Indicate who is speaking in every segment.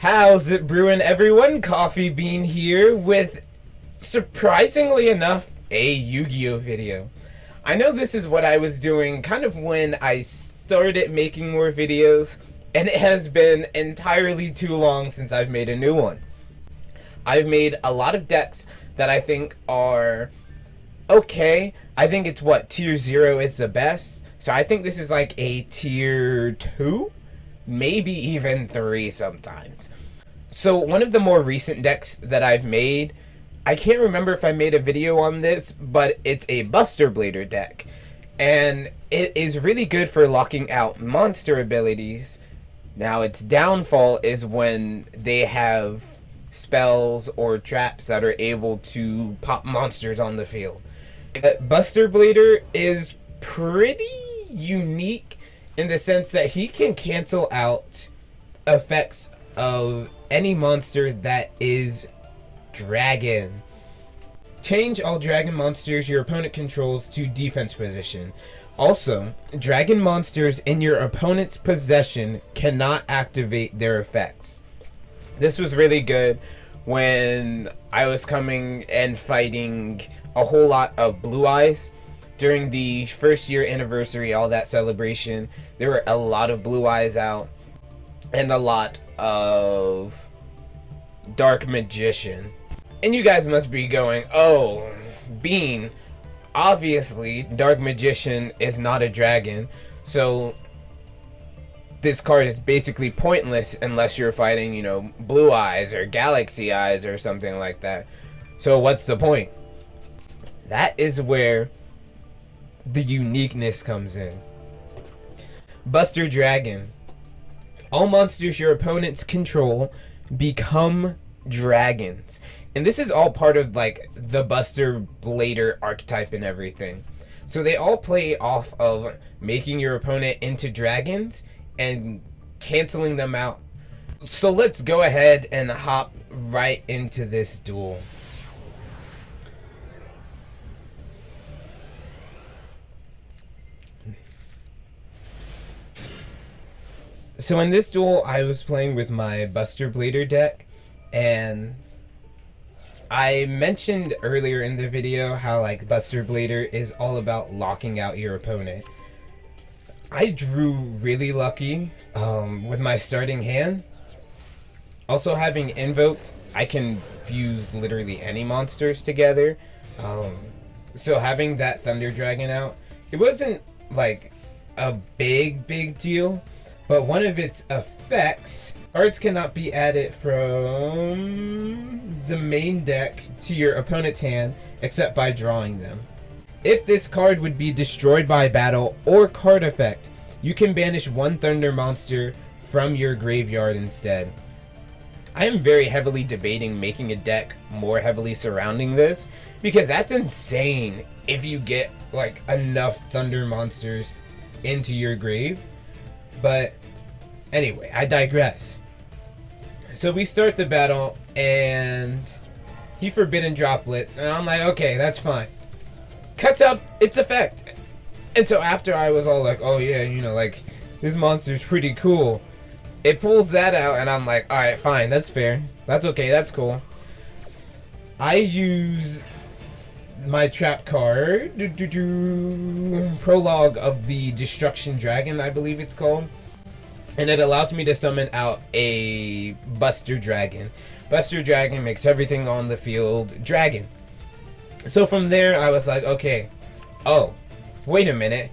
Speaker 1: How's it brewing, everyone? Coffee Bean here with, surprisingly enough, a Yu-Gi-Oh video. I know this is what I was doing kind of when I started making more videos, and it has been entirely too long since I've made a new one. I've made a lot of decks that I think are okay. I think it's tier 0 is the best. So I think this is like a tier 2? Maybe even 3 sometimes. So one of the more recent decks that I've made, I can't remember if I made a video on this, but it's a Buster Blader deck. And it is really good for locking out monster abilities. Now its downfall is when they have spells or traps that are able to pop monsters on the field. Buster Blader is pretty unique in the sense that he can cancel out effects of any monster that is dragon. Change all dragon monsters your opponent controls to defense position. Also, dragon monsters in your opponent's possession cannot activate their effects. This was really good when I was coming and fighting a whole lot of Blue Eyes. During the first year anniversary, all that celebration, there were a lot of Blue Eyes out and a lot of Dark Magician. And you guys must be going, oh, Bean, obviously Dark Magician is not a dragon, so this card is basically pointless unless you're fighting, Blue Eyes or Galaxy Eyes or something like that. So what's the point? That is where the uniqueness comes in. Buster Dragon. All monsters your opponents control become dragons. And this is all part of the Buster Blader archetype and everything. So they all play off of making your opponent into dragons and canceling them out. So let's go ahead and hop right into this duel. So in this duel, I was playing with my Buster Blader deck, and I mentioned earlier in the video how Buster Blader is all about locking out your opponent. I drew really lucky with my starting hand. Also, having invoked, I can fuse literally any monsters together. So having that Thunder Dragon out, it wasn't a big deal. But one of its effects, cards cannot be added from the main deck to your opponent's hand except by drawing them. If this card would be destroyed by battle or card effect, you can banish one Thunder monster from your graveyard instead. I am very heavily debating making a deck more heavily surrounding this, because that's insane if you get enough Thunder monsters into your grave. But anyway, I digress. So we start the battle, and he Forbidden Droplets, and I'm like, okay, that's fine. Cuts out its effect. And so after I was all like, oh yeah, this monster's pretty cool, it pulls that out, and I'm like, alright, fine, that's fair. That's okay, that's cool. I use my trap card, Prologue of the Destruction Dragon, I believe it's called, and it allows me to summon out a Buster Dragon. Buster Dragon makes everything on the field dragon. So from there I was like, okay, oh, wait a minute,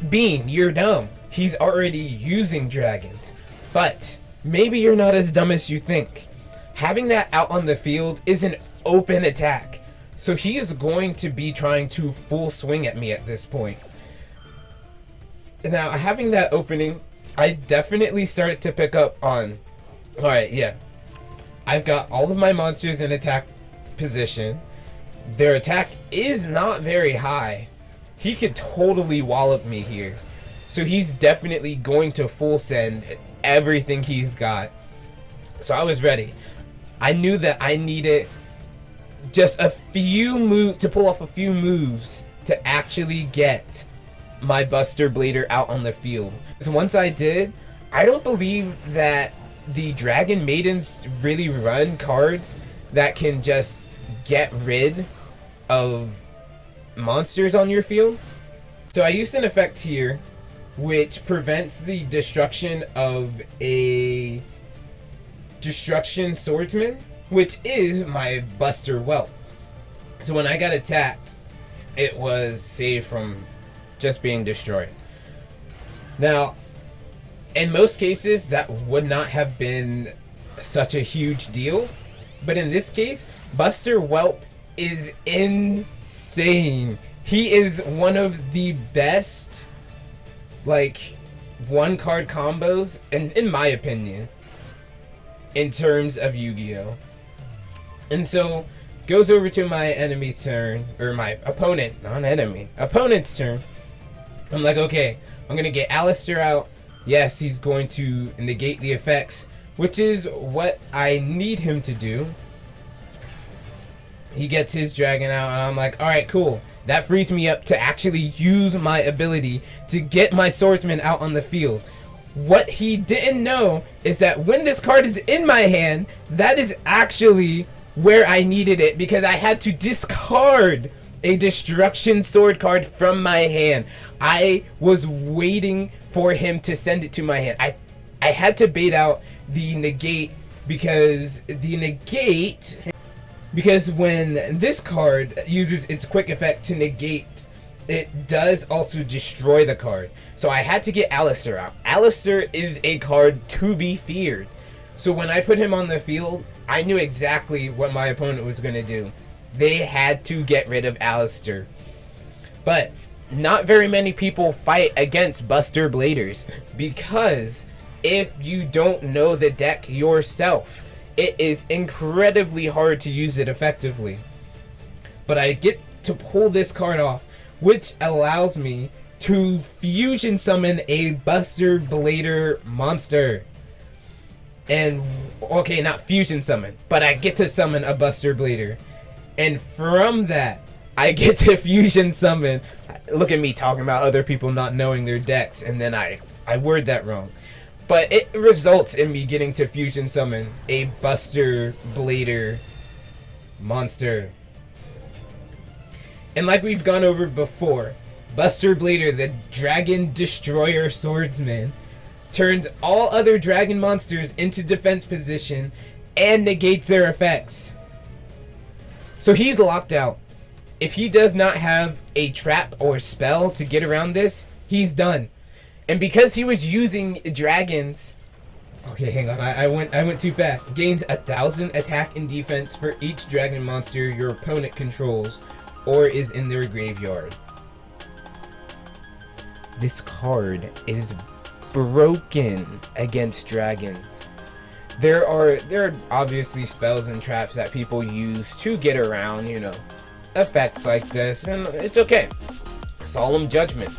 Speaker 1: Bean, you're dumb. He's already using dragons. But maybe you're not as dumb as you think. Having that out on the field is an open attack. So he is going to be trying to full swing at me at this point. Now, having that opening, I definitely started to pick up on, alright, yeah, I've got all of my monsters in attack position. Their attack is not very high. He could totally wallop me here. So he's definitely going to full send everything he's got. So I was ready. I knew that I needed just a few moves to pull off a few moves to actually get my Buster Blader out on the field. So once I did, I don't believe that the Dragon Maidens really run cards that can just get rid of monsters on your field. So I used an effect here which prevents the destruction of a destruction swordsman, which is my Buster Whelp. So when I got attacked, it was saved from just being destroyed. Now, in most cases, that would not have been such a huge deal. But in this case, Buster Whelp is insane. He is one of the best, like, one-card combos, in my opinion, in terms of Yu-Gi-Oh! And so, goes over to my enemy's turn, or my opponent, not enemy, opponent's turn. I'm like, okay, I'm going to get Alistair out. Yes, he's going to negate the effects, which is what I need him to do. He gets his dragon out, and I'm like, alright, cool. That frees me up to actually use my ability to get my swordsman out on the field. What he didn't know is that when this card is in my hand, that is actually where I needed it, because I had to discard a destruction sword card from my hand. I was waiting for him to send it to my hand. I had to bait out the negate, because when this card uses its quick effect to negate, it does also destroy the card. So I had to get Alistair out. Alistair is a card to be feared. So when I put him on the field, I knew exactly what my opponent was going to do. They had to get rid of Alistair. But not very many people fight against Buster Bladers, because if you don't know the deck yourself, it is incredibly hard to use it effectively. But I get to pull this card off, which allows me to fusion summon a Buster Blader monster. And, okay, not fusion summon, but I get to summon a Buster Blader. And from that, I get to fusion summon. Look at me talking about other people not knowing their decks, and then I word that wrong. But it results in me getting to fusion summon a Buster Blader monster. And like we've gone over before, Buster Blader, the Dragon Destroyer Swordsman, turns all other dragon monsters into defense position and negates their effects. So he's locked out. If he does not have a trap or spell to get around this, he's done. And because he was using dragons, okay, hang on, I went too fast. Gains 1,000 attack and defense for each dragon monster your opponent controls or is in their graveyard. This card is broken against dragons. There are obviously spells and traps that people use to get around, you know, effects like this, and it's okay. Solemn Judgment,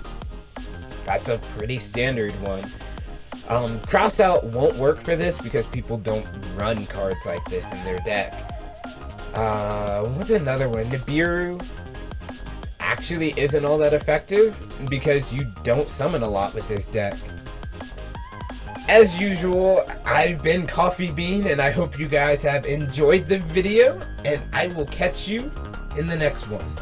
Speaker 1: that's a pretty standard one. Cross Out won't work for this because people don't run cards like this in their deck. What's another one? Nibiru actually isn't all that effective because you don't summon a lot with this deck. As usual, I've been Coffee Bean, and I hope you guys have enjoyed the video, and I will catch you in the next one.